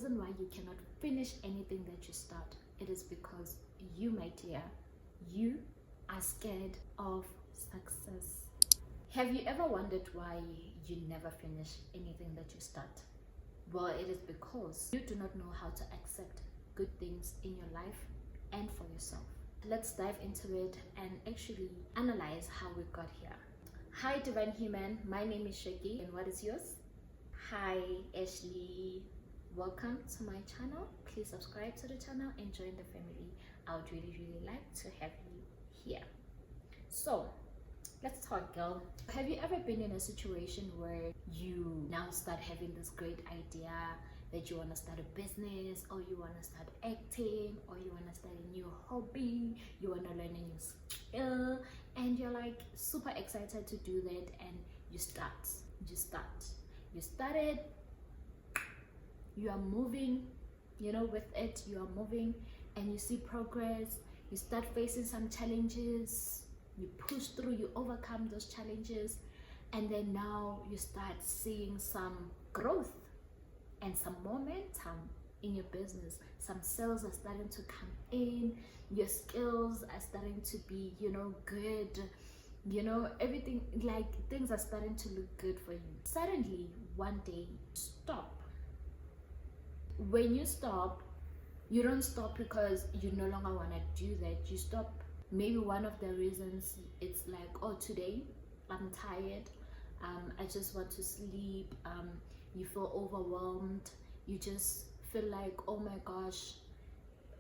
reason why you cannot finish anything that you start, it is because you, my dear, you are scared of success. Have you ever wondered why you never finish anything that you start? Well, it is because you do not know how to accept good things in your life and for yourself. Let's dive into it and actually analyze how we got here. Hi divine human, my name is Shaki, and what is yours? Hi Ashley, welcome to my channel. Please subscribe to the channel and join the family. I would really like to have you here. So let's talk, girl. Have you ever been in a situation where you now start having this great idea that you want to start a business, or you want to start acting, or you want to start a new hobby, you want to learn a new skill, and you're like super excited to do that, and you started, you are moving, with it, you are moving, and you see progress, you start facing some challenges, you push through, you overcome those challenges, and then now you start seeing some growth and some momentum in your business. Some sales are starting to come in, your skills are starting to be good, everything, like things are starting to look good for you. Suddenly one day, stop. When you stop, you don't stop because you no longer want to do that. You stop, maybe one of the reasons, it's like, oh, today I'm tired, I just want to sleep, you feel overwhelmed, you just feel like, oh my gosh,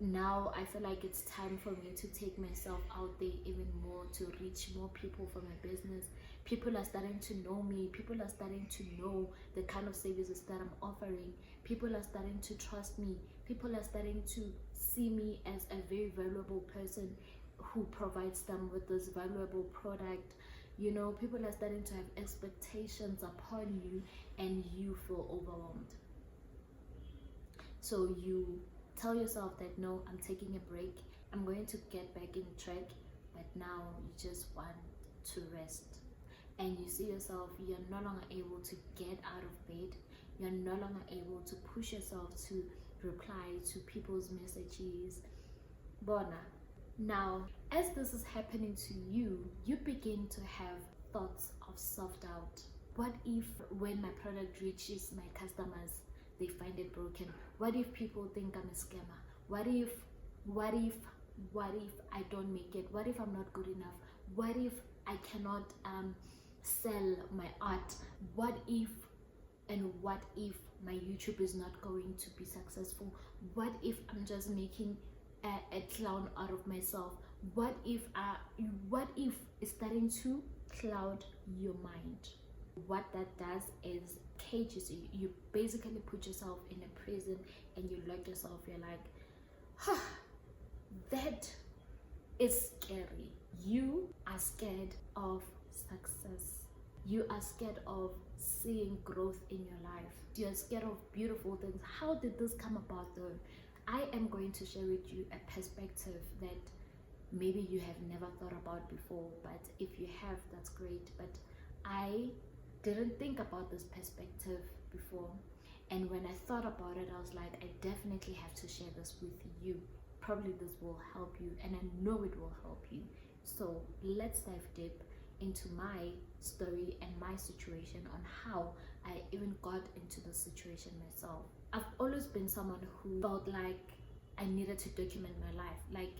now I feel like it's time for me to take myself out there even more, to reach more people for my business. People are starting to know me, people are starting to know the kind of services that I'm offering, people are starting to trust me, people are starting to see me as a very valuable person who provides them with this valuable product. People are starting to have expectations upon you, and you feel overwhelmed. So you tell yourself that, no, I'm taking a break, I'm going to get back in track, but now you just want to rest. And you see yourself, you're no longer able to get out of bed, you're no longer able to push yourself to reply to people's messages. Bona. Now, as this is happening to you, you begin to have thoughts of self-doubt. What if when my product reaches my customers, they find it broken? What if people think I'm a scammer? What if I don't make it? What if I'm not good enough? What if I cannot sell my art? What if my YouTube is not going to be successful? What if I'm just making a clown out of myself? What if it's starting to cloud your mind? What that does is cages you. You basically put yourself in a prison and you lock yourself. You're like, that is scary. You are scared of success. You are scared of seeing growth in your life. You're scared of beautiful things. How did this come about though? I am going to share with you a perspective that maybe you have never thought about before, but if you have, that's great. But I didn't think about this perspective before, and when I thought about it, I was like, I definitely have to share this with you. Probably this will help you, and I know it will help you. So let's dive deep into my story and my situation, on how I even got into this situation myself. I've always been someone who felt like I needed to document my life. Like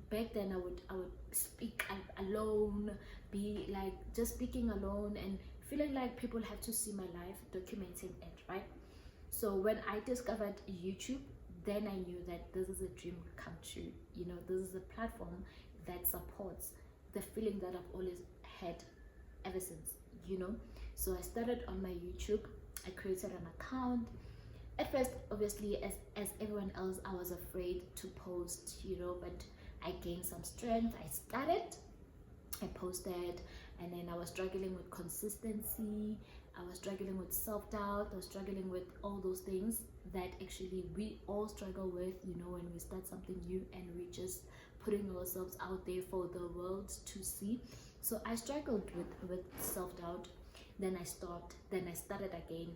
back then, I would speak alone, be like just speaking alone, and feeling like people have to see my life, documenting it, right? So when I discovered YouTube, then I knew that this is a dream come true. This is a platform that supports the feeling that I've always had ever since. So I started on my YouTube. I created an account. At first, obviously, as everyone else, I was afraid to post, but I gained some strength. I posted, and then I was struggling with consistency, I was struggling with self-doubt, I was struggling with all those things that actually we all struggle with, when we start something new and we just putting ourselves out there for the world to see. So I struggled with self-doubt. Then I stopped, then I started again.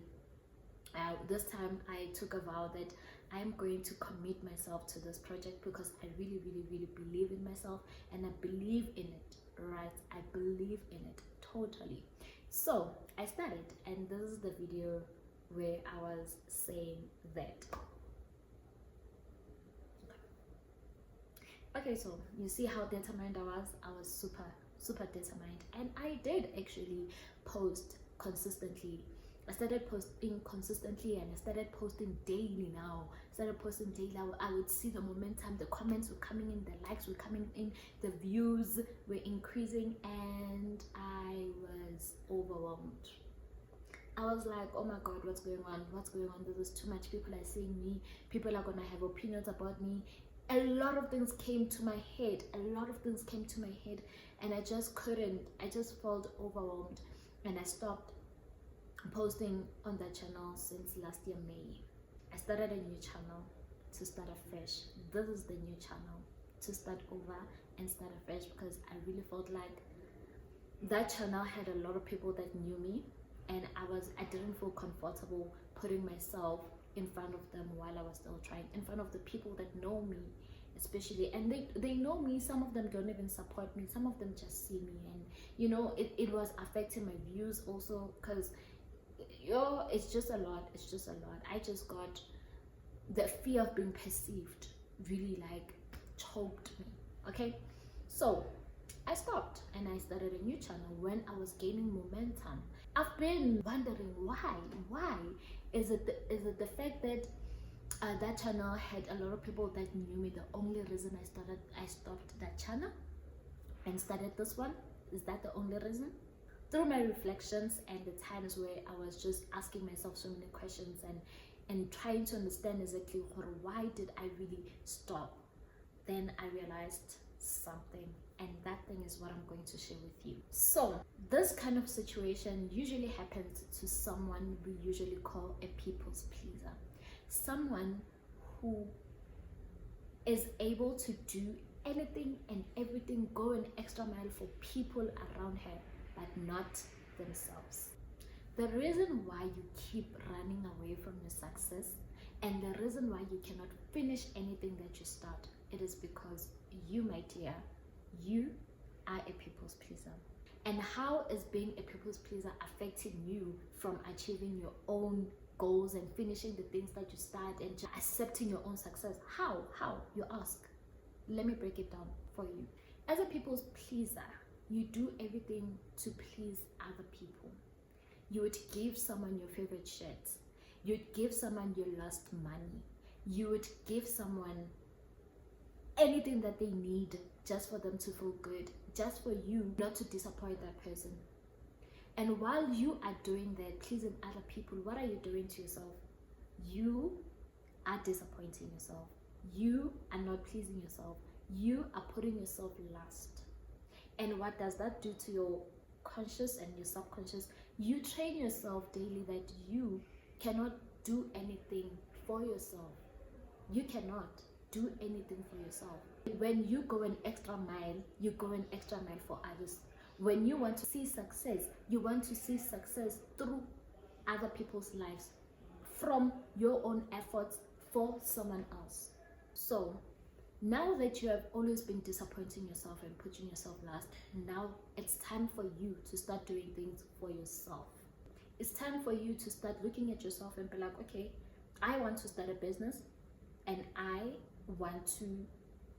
This time I took a vow that I'm going to commit myself to this project because I really, really, really believe in myself and I believe in it, right? I believe in it totally. So I started, and this is the video where I was saying that. Okay, so you see how determined I was. I was super determined, and I did actually post consistently. I started posting consistently and I started posting daily now. I would see the momentum, the comments were coming in, the likes were coming in, the views were increasing, and I was overwhelmed. I was like, oh my god, what's going on? This is too much. People are seeing me, people are gonna have opinions about me. A lot of things came to my head, and I just couldn't. I just felt overwhelmed, and I stopped posting on that channel since last year May. I started a new channel to start afresh. This is the new channel to start over and start afresh, because I really felt like that channel had a lot of people that knew me, and I didn't feel comfortable putting myself in front of them while I was still trying, in front of the people that know me especially, and they know me. Some of them don't even support me, some of them just see me, and it was affecting my views also, because it's just a lot. I just got the fear of being perceived really like choked me. Okay, so I stopped and I started a new channel when I was gaining momentum. I've been wondering why is it the fact that that channel had a lot of people that knew me? The only reason I stopped that channel and started this one, is that the only reason? Through my reflections and the times where I was just asking myself so many questions and trying to understand exactly why did I really stop, then I realized something, and that thing is what I'm going to share with you. So this kind of situation usually happens to someone we usually call a people's pleaser, someone who is able to do anything and everything, go an extra mile for people around her, but not themselves. The reason why you keep running away from your success, and the reason why you cannot finish anything that you start, it is because you, my dear, you are a people's pleaser. And how is being a people's pleaser affecting you from achieving your own goals and finishing the things that you start and just accepting your own success? How you ask? Let me break it down for you. As a people's pleaser, you do everything to please other people. You would give someone your favorite shirt. You'd give someone your lost money. You would give someone anything that they need just for them to feel good, just for you not to disappoint that person. And while you are doing that, pleasing other people, what are you doing to yourself? You are disappointing yourself. You are not pleasing yourself. You are putting yourself last. And what does that do to your conscious and your subconscious? You train yourself daily that you cannot do anything for yourself. You cannot do anything for yourself. When you go an extra mile, you go an extra mile for others. When you want to see success, you want to see success through other people's lives, from your own efforts for someone else. So now that you have always been disappointing yourself and putting yourself last, now it's time for you to start doing things for yourself. It's time for you to start looking at yourself and be like, okay, I want to start a business and I want to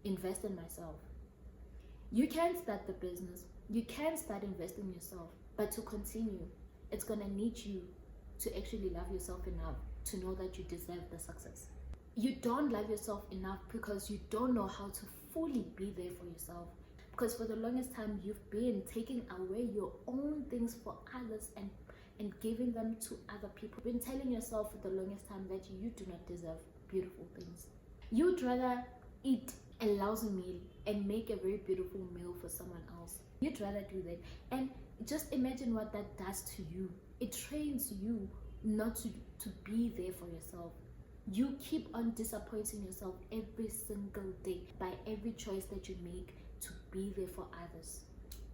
invest in myself. You can start the business, you can start investing in yourself, but to continue, it's gonna need you to actually love yourself enough to know that you deserve the success. You don't love yourself enough because you don't know how to fully be there for yourself. Because for the longest time, you've been taking away your own things for others and giving them to other people. You've been telling yourself for the longest time that you do not deserve beautiful things. You'd rather eat a lousy meal and make a very beautiful meal for someone else. You'd rather do that. And just imagine what that does to you. It trains you not to be there for yourself. You keep on disappointing yourself every single day by every choice that you make to be there for others.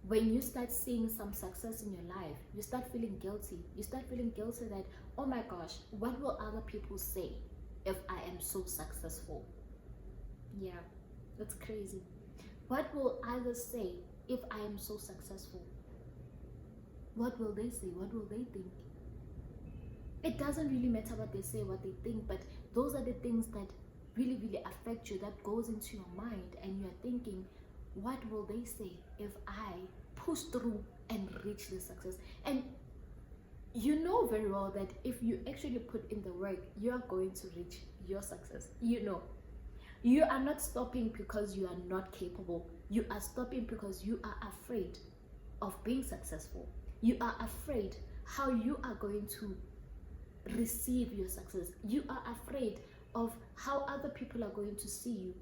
When you start seeing some success in your life, you start feeling guilty. You start feeling guilty that, oh my gosh, what will other people say if I am so successful? Yeah, that's crazy. What will others say if I am so successful? What will they say? What will they think? It doesn't really matter what they say, what they think, but those are the things that really, really affect you, that goes into your mind, and you're thinking, what will they say if I push through and reach the success? And you know very well that if you actually put in the work, you are going to reach your success. You know, you are not stopping because you are not capable. You are stopping because you are afraid of being successful. You are afraid how you are going to receive your success. You are afraid of how other people are going to see you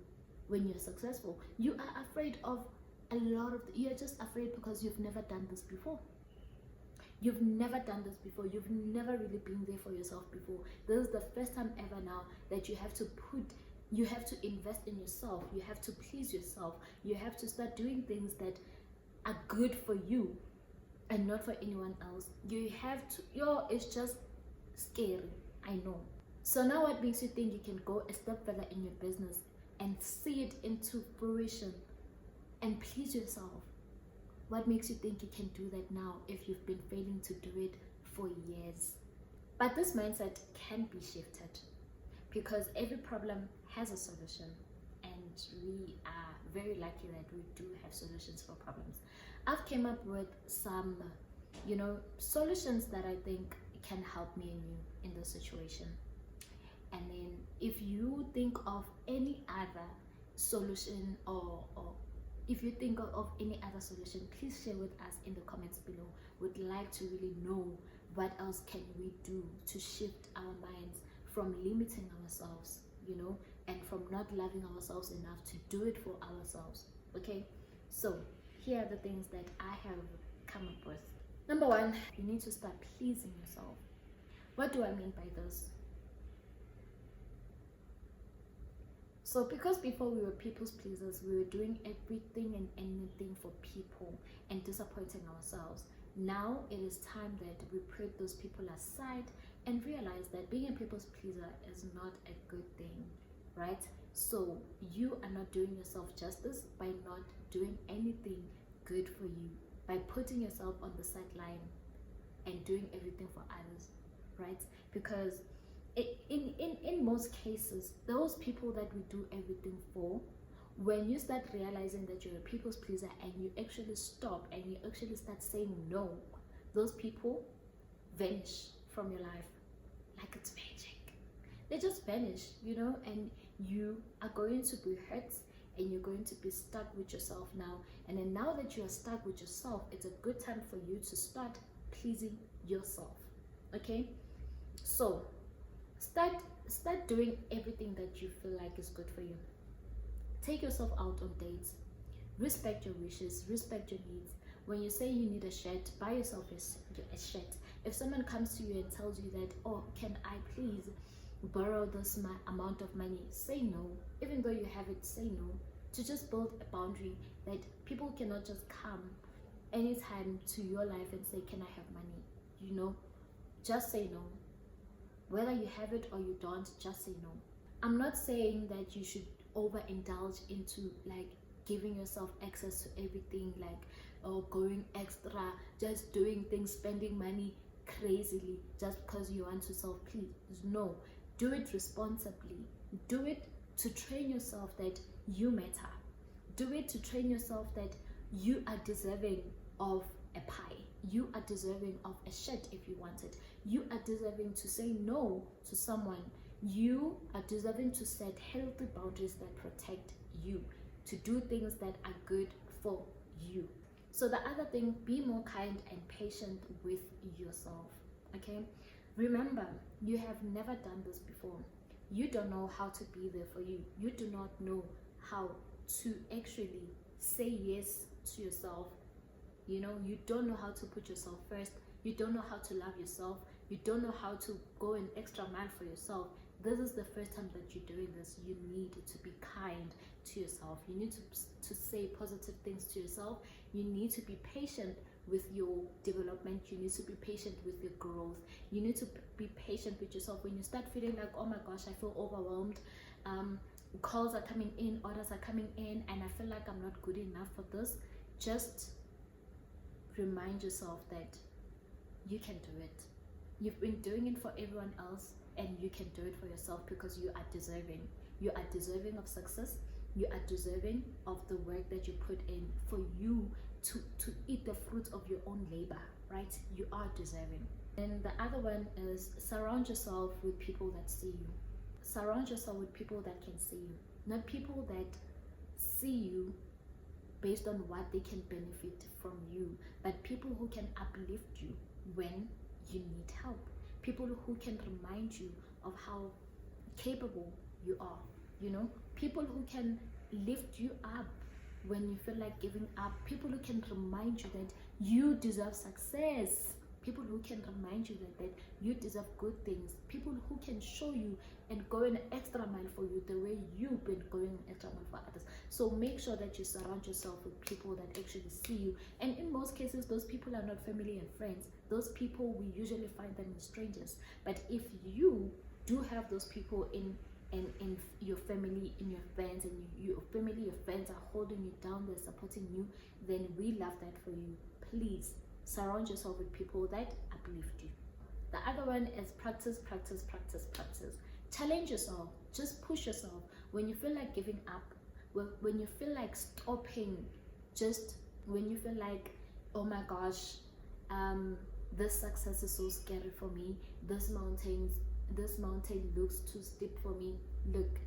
when you're successful. You are afraid of a lot of, you're just afraid because you've never done this before. You've never done this before. You've never really been there for yourself before. This is the first time ever now that you have to invest in yourself. You have to please yourself. You have to start doing things that are good for you and not for anyone else. You have to, it's just scary, I know. So now what makes you think you can go a step further in your business and see it into fruition and please yourself? What makes you think you can do that now if you've been failing to do it for years? But this mindset can be shifted because every problem has a solution, and we are very lucky that we do have solutions for problems. I've came up with some, solutions that I think can help me and you in this situation. And then if you think of any other solution, or if you think of any other solution, please share with us in the comments below. We'd like to really know what else can we do to shift our minds from limiting ourselves, and from not loving ourselves enough to do it for ourselves. Okay, so here are the things that I have come up with. Number one, you need to start pleasing yourself. What do I mean by this? So because before we were people's pleasers, we were doing everything and anything for people and disappointing ourselves. Now it is time that we put those people aside and realize that being a people's pleaser is not a good thing, right? So you are not doing yourself justice by not doing anything good for you, by putting yourself on the sideline and doing everything for others, right? Because in most cases, those people that we do everything for, when you start realizing that you're a people's pleaser and you actually stop and you actually start saying no, those people vanish from your life like it's magic. They just vanish, and you are going to be hurt and you're going to be stuck with yourself now. And then now that you are stuck with yourself, it's a good time for you to start pleasing yourself. Okay, so start doing everything that you feel like is good for you. Take yourself out on dates. Respect your wishes, respect your needs. When you say you need a shirt, buy yourself a shirt. If someone comes to you and tells you that, oh, can I please borrow this amount of money, say no. Even though you have it, say no. To just build a boundary that people cannot just come anytime to your life and say, can I have money? Just say no. Whether you have it or you don't, just say no. I'm not saying that you should overindulge into like giving yourself access to everything, like going extra, just doing things, spending money crazily just because you want to self-please. No, do it responsibly. Do it to train yourself that you matter. Do it to train yourself that you are deserving of a pie. You are deserving of a shirt if you want it. You are deserving to say no to someone. You are deserving to set healthy boundaries that protect you, to do things that are good for you. So the other thing, be more kind and patient with yourself. Okay, remember, you have never done this before. You don't know how to be there for you. You do not know how to actually say yes to yourself. You don't know how to put yourself first. You don't know how to love yourself. You don't know how to go an extra mile for yourself. this is the first time that you're doing this, you need to be kind to yourself. You need to say positive things to yourself. You need to be patient with your development. You need to be patient with your growth. You need to be patient with yourself. When you start feeling like, oh my gosh, I feel overwhelmed, calls are coming in, orders are coming in, and I feel like I'm not good enough for this, just remind yourself that you can do it. You've been doing it for everyone else, and you can do it for yourself, because you are deserving. You are deserving of success. You are deserving of the work that you put in for you to eat the fruits of your own labor, right? You are deserving. And the other one is surround yourself with people that see you. Surround yourself with people that can see you, not people that see you based on what they can benefit from you, but people who can uplift you when you need help. People who can remind you of how capable you are, you know, people who can lift you up when you feel like giving up, people who can remind you that you deserve success, people who can remind you that you deserve good things, people who can show you and go an extra mile for you the way you've been going an extra mile for others. So make sure that you surround yourself with people that actually see you. And in most cases, those people are not family and friends. Those people, we usually find them in strangers. But if you do have those people in your family, in your friends, and your family, your friends are holding you down, they're supporting you, then we love that for you. Please surround yourself with people that uplift you. The other one is practice. Challenge yourself. Just push yourself. When you feel like giving up, when you feel like stopping, just when you feel like, oh my gosh, this success is so scary for me, this mountain looks too steep for me. Look,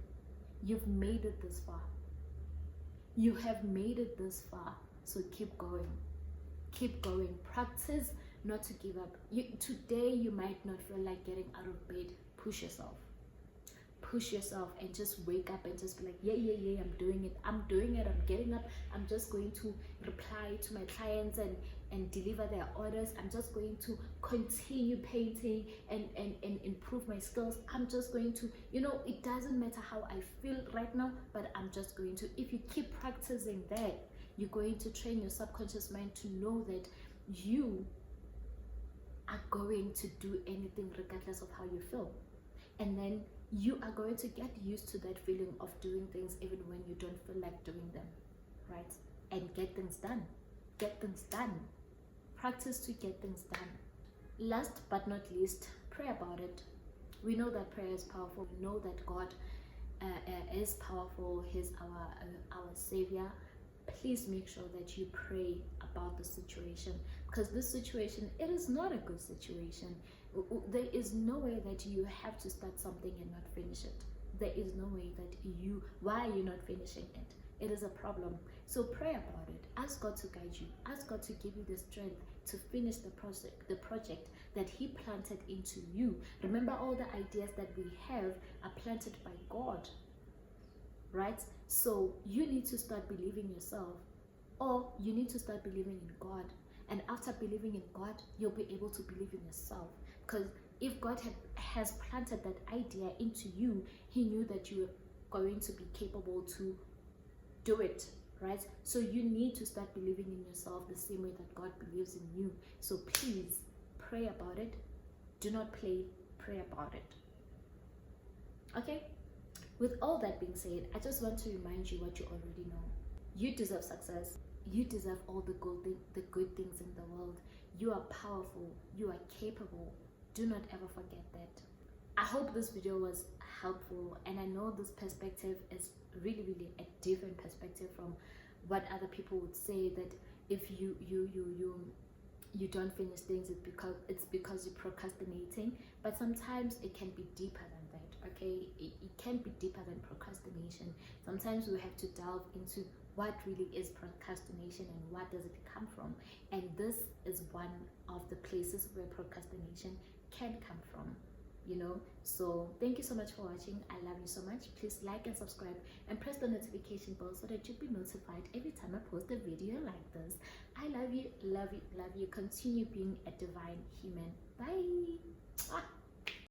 you've made it this far. You have made it this far. So keep going. Keep going. Practice not to give up. Today you might not feel like getting out of bed. Push yourself. Push yourself and just wake up and just be like, yeah, I'm doing it. I'm getting up. I'm just going to reply to my clients and deliver their orders. I'm just going to continue painting and improve my skills. I'm just going to, it doesn't matter how I feel right now, but I'm just going to. If you keep practicing that, you're going to train your subconscious mind to know that you are going to do anything regardless of how you feel. And then you are going to get used to that feeling of doing things even when you don't feel like doing them, right? And get things done. Get things done. Practice to get things done. Last but not least, pray about it. We know that prayer is powerful. We know that God is powerful. He's our Savior. Please make sure that you pray about the situation, because this situation, it is not a good situation. There is no way that you have to start something and not finish it. There is no way that why are you not finishing it? It is a problem. So pray about it. Ask God to guide you. Ask God to give you the strength to finish the project that He planted into you. Remember, all the ideas that we have are planted by God, right? So you need to start believing yourself, or you need to start believing in God. And after believing in God, you'll be able to believe in yourself. Because if God has planted that idea into you, He knew that you were going to be capable to do it, right? So you need to start believing in yourself the same way that God believes in you. So please pray about it. Do not play. Pray about it. Okay? With all that being said, I just want to remind you what you already know. You deserve success. You deserve all the good things in the world. You are powerful. You are capable. Do not ever forget that. I hope this video was helpful, and I know this perspective is really a different perspective from what other people would say, that if you don't finish things, it's because you're procrastinating. But sometimes it can be deeper than that. Okay, it can be deeper than procrastination. Sometimes we have to delve into what really is procrastination and what does it come from. And this is one of the places where procrastination can come from, So thank you so much for watching. I love you so much. Please like and subscribe and press the notification bell so that you'll be notified every time I post a video like this. I love you. Continue being a divine human. Bye.